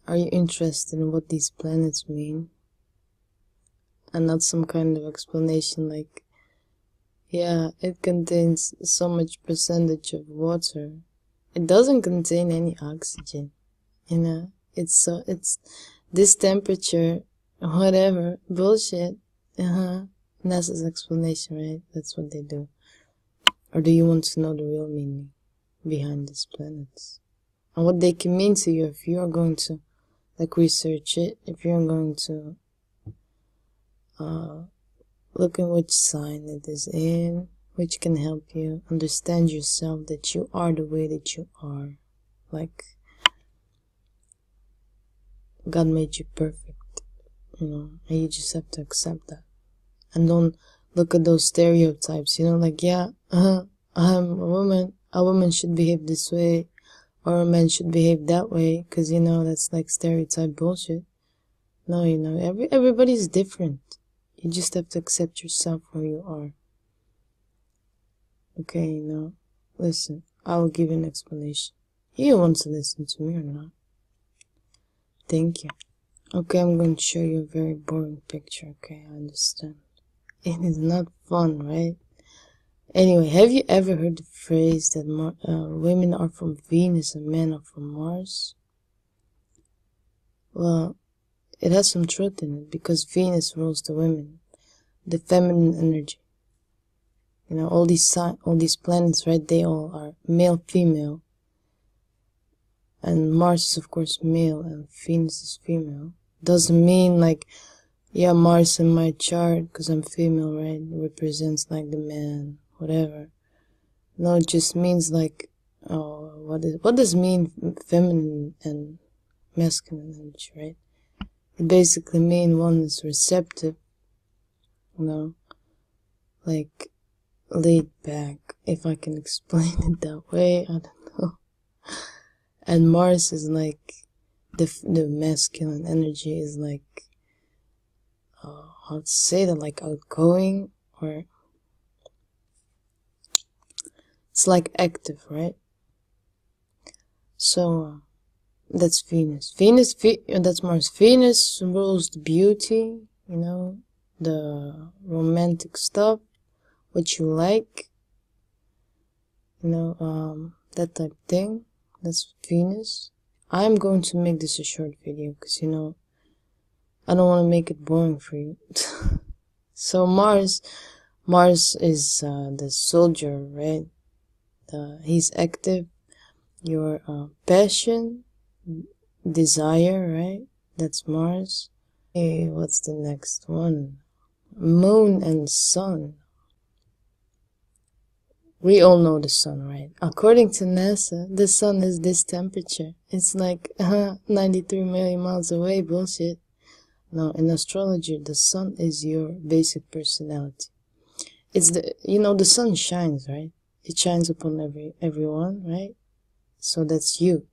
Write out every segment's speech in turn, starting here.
Are you interested in what these planets mean? And not some kind of explanation like, yeah, it contains so much percentage of water. It doesn't contain any oxygen, you know? It's this temperature, whatever, bullshit. NASA's explanation, right? That's what they do. Or do you want to know the real meaning behind these planets? And what they can mean to you if you are going to, like, research it, if you're going to look in which sign it is in, which can help you understand yourself, that you are the way that you are. Like, God made you perfect, you know, and you just have to accept that. And don't look at those stereotypes, you know, like, yeah, I'm a woman should behave this way, or a man should behave that way, because, you know, that's like stereotype bullshit. No, you know, everybody's different. You just have to accept yourself where you are. Okay, you know, listen, I will give you an explanation. You want to listen to me or not? Thank you. Okay, I'm going to show you a very boring picture, okay, I understand. It is not fun, right? Anyway, have you ever heard the phrase that women are from Venus and men are from Mars? Well, it has some truth in it, because Venus rules the women, the feminine energy. You know, all these planets, right, they all are male, female. And Mars is, of course, male, and Venus is female. Doesn't mean, like, yeah, Mars in my chart, because I'm female, right, represents, like, the man, whatever. No, it just means, like, what does mean feminine and masculine energy, right? It basically means one is receptive, you know, like, laid back, if I can explain it that way, I don't know. And Mars is like, the masculine energy is like, how to say that, like outgoing, or it's like active, right? So, that's Venus. That's Mars. Venus rules the beauty, you know, the romantic stuff, what you like, you know, that type of thing. That's Venus. I'm going to make this a short video, because, you know, I don't want to make it boring for you. So Mars is the soldier, right? He's active. Your passion, desire, right? That's Mars. Hey, what's the next one? Moon and Sun. We all know the sun, right? According to NASA, the sun is this temperature. It's like 93 million miles away. Bullshit. No, in astrology, the sun is your basic personality. It's the sun shines, right? It shines upon everyone, right? So that's you.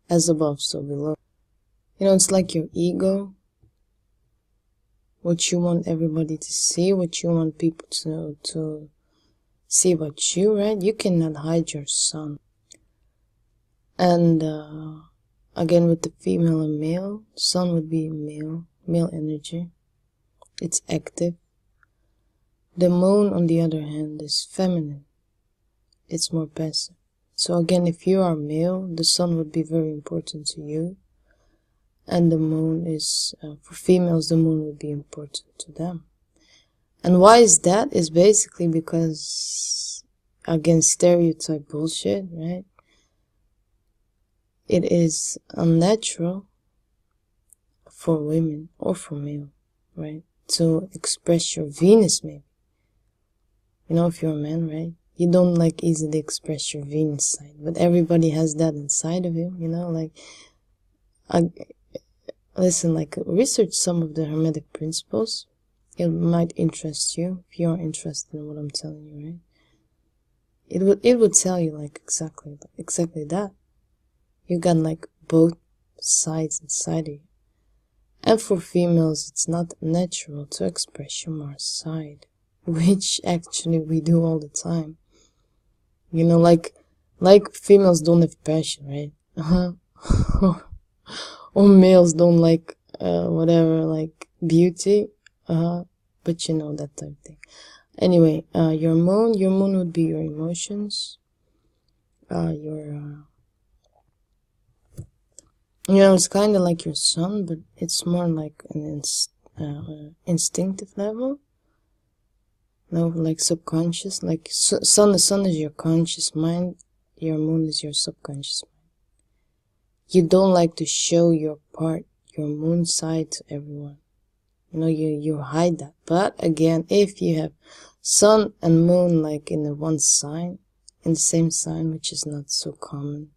As above, so below. You know, it's like your ego. What you want everybody to see, what you want people to see about you, right? You cannot hide your sun. And again, with the female and male, sun would be male energy. It's active. The moon, on the other hand, is feminine. It's more passive. So again, if you are male, the sun would be very important to you. And the moon is, for females, the moon would be important to them. And why is that? Is basically because, again, stereotype bullshit, right? It is unnatural for women or for male, right, to express your Venus, maybe. You know, if you're a man, right, you don't like easily express your Venus side, but everybody has that inside of him, you know, like, listen, like, research some of the Hermetic principles. It might interest you if you are interested in what I'm telling you, right? It would tell you, like, exactly that. You got, like, both sides inside of you. And for females, it's not natural to express your Mars side, which actually we do all the time. You know, like females don't have passion, right? or males don't like whatever, like beauty, but you know, that type of thing. Anyway, your moon would be your emotions, your you know, it's kind of like your sun, but it's more like an instinctive level. No, like subconscious. Like sun, the sun is your conscious mind. Your moon is your subconscious mind. You don't like to show your moon side to everyone. You know, you hide that. But again, if you have sun and moon like in the one sign, in the same sign, which is not so common,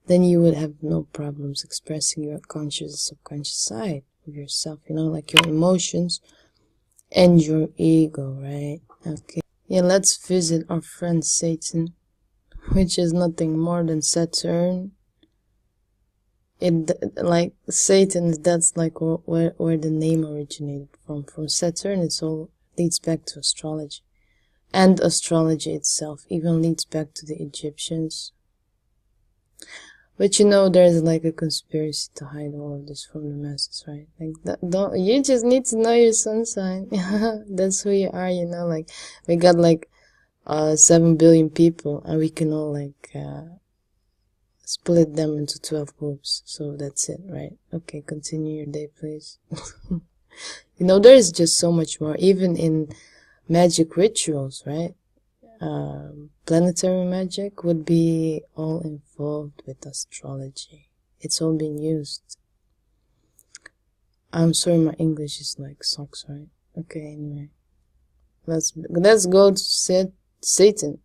then you would have no problems expressing your conscious and subconscious side of yourself, you know, like your emotions and your ego, right? Okay. Yeah, let's visit our friend Satan, which is nothing more than Saturn. Like Satan, that's like where the name originated from. From Saturn, it's all leads back to astrology. And astrology itself even leads back to the Egyptians. But you know, there's like a conspiracy to hide all of this from the masses, right? Like, you just need to know your sun sign. That's who you are, you know, like, we got like, 7 billion people, and we can all like, split them into 12 groups. So that's it, right? Okay, continue your day, please. You know, there is just so much more, even in magic rituals, right? Planetary magic would be all involved with astrology. It's all been used. I'm sorry, my English is like socks, right? Okay, anyway. Let's go to Satan,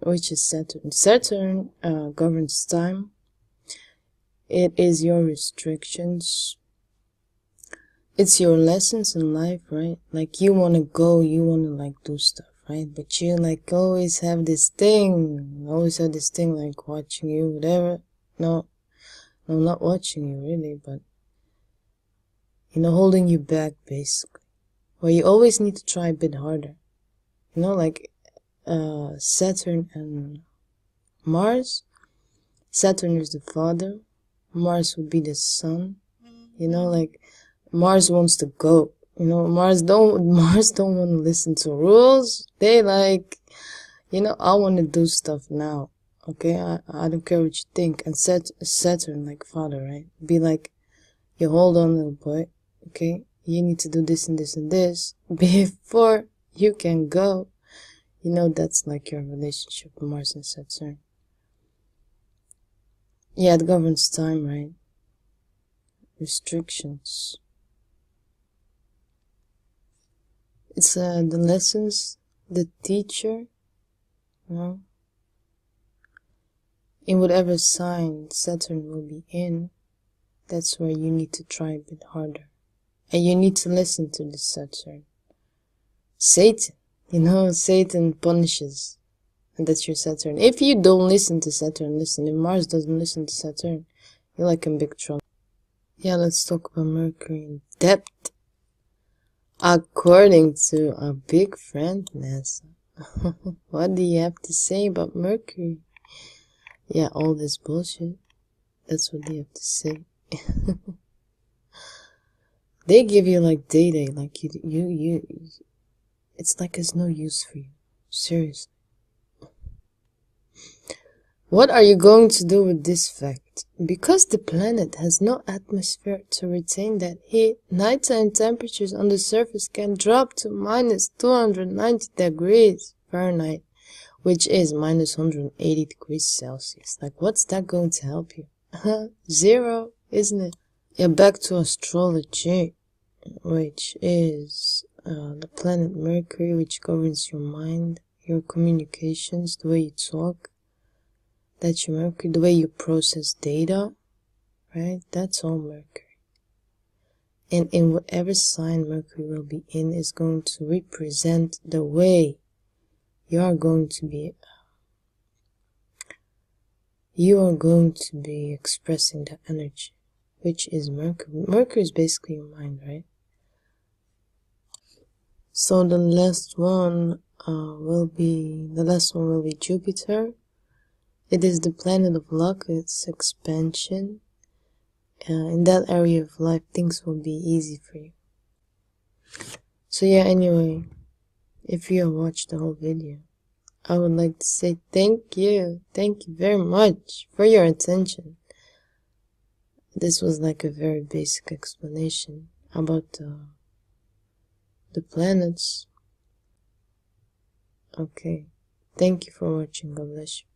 which is Saturn. Saturn governs time. It is your restrictions. It's your lessons in life, right? Like, you want to go, you want to like do stuff, right? But you like always have this thing like watching you, whatever. No, not watching you really, but you know, holding you back basically. Well, you always need to try a bit harder. You know, like Saturn and Mars. Saturn is the father. Mars would be the son. You know, like Mars wants to go. You know, Mars don't want to listen to rules. They like, you know, I want to do stuff now. Okay, I don't care what you think. And Saturn, like father, right? Be like, you hold on, little boy. Okay, you need to do this and this and this before you can go. You know, that's like your relationship with Mars and Saturn. Yeah, it governs time, right? Restrictions. It's the lessons, the teacher, you know. In whatever sign Saturn will be in, that's where you need to try a bit harder. And you need to listen to the Saturn. Satan, you know, Satan punishes. And that's your Saturn. If you don't listen to Saturn, listen. If Mars doesn't listen to Saturn, you're like in big trouble. Yeah, let's talk about Mercury in depth. According to our big friend NASA. What do you have to say about Mercury? Yeah, all this bullshit. That's what they have to say. They give you like data, like you it's like it's no use for you. Seriously. What are you going to do with this fact? Because the planet has no atmosphere to retain that heat, nighttime temperatures on the surface can drop to minus 290 degrees Fahrenheit, which is minus 180 degrees Celsius. Like, what's that going to help you? Zero, isn't it? Yeah, back to astrology, which is the planet Mercury, which governs your mind, your communications, the way you talk. That's your Mercury, the way you process data, right? That's all Mercury. And in whatever sign Mercury will be in is going to represent the way you are going to be expressing the energy, which is Mercury. Mercury is basically your mind, right? So the last one will be Jupiter. It is the planet of luck, its expansion, in that area of life, things will be easy for you. So yeah, anyway, if you have watched the whole video, I would like to say thank you very much for your attention. This was like a very basic explanation about the planets. Okay, thank you for watching. God bless you.